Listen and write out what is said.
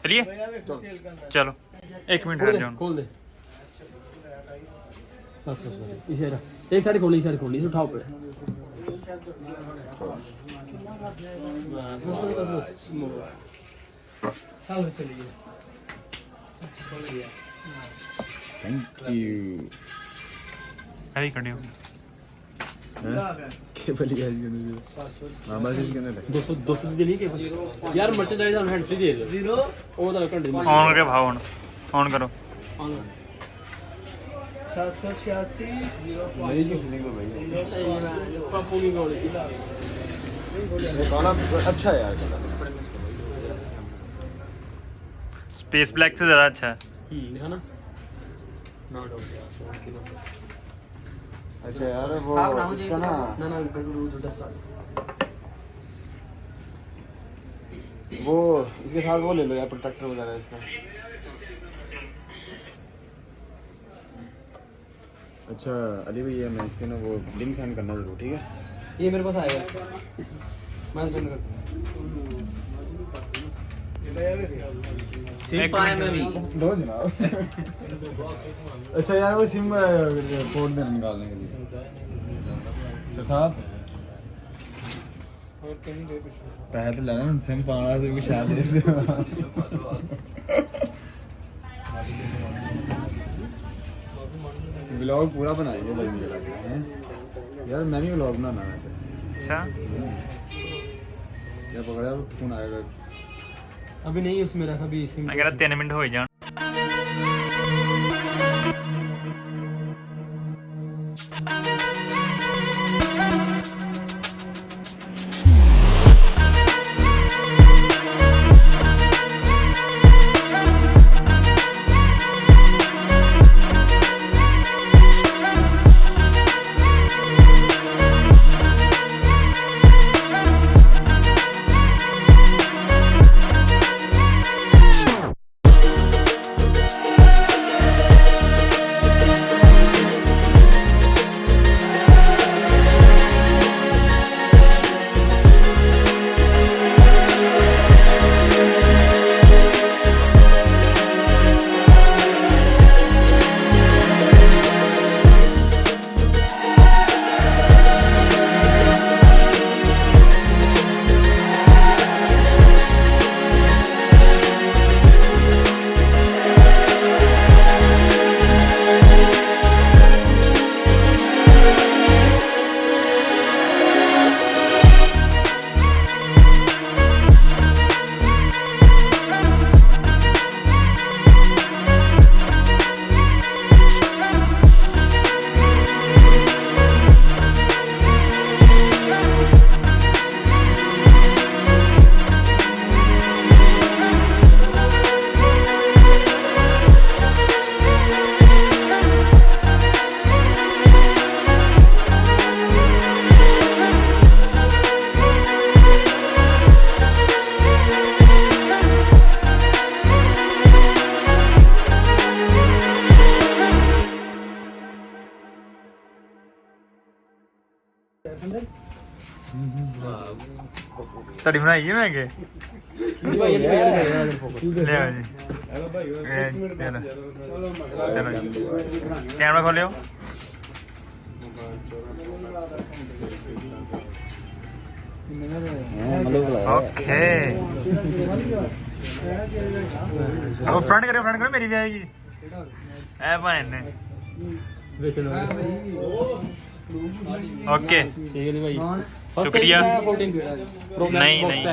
चलिए चलो 1 मिनट ठहर जाओ खोल दे बस बस बस इसे रख एक साइड खोली इसे उठाओ पे बस बस बस चलो चलिए थैंक यू अभी खड़े हो केबल यार मामा जी के अंदर 200 दे लिए केबल यार मर्चेंडाइज हम हैंड फ्री दे दो जीरो ओ तो घंटे ऑन करके भाव ऑन करो 786 मेरी जो सुनी को भाई पापू की गोली ये गाना अच्छा है यार गाना स्पेस ब्लैक से ज़्यादा अच्छा है देखा ना नॉट आउट किलो अच्छा यार वो इसका ना ना उल्टा स्टार्ट वो इसके साथ वो ले लो यार प्रोटेक्टर वगैरह इसका अच्छा अली भैया मैं इसके ना वो लिंक सेंड करना जरूर ठीक है ये मेरे पास आएगा मैं सेंड कर सिम पाया मैं भी दो जनाब अच्छा यार वो सिम कोड में निकालने के लिए तो साहब पैसे तो लेना सिम पाना तो कुछ शायद दे व्लॉग पूरा बनाएंगे भाई मुझे लग रहा है यार मैं भी व्लॉग बनाना वैसे अच्छा यार पकड़ा फोन आएगा अभी नहीं उसमें रखा अभी इसी में मैं कह रहा 3 मिनट हो ही जान तड़ी बनाई है मैं के ले आओ जी चलो चलो कैमरा खोलियो ओके अब फ्रंट करो मेरी भी आएगी ए भाई ने ओके ठीक है भाई शुक्रिया नहीं नहीं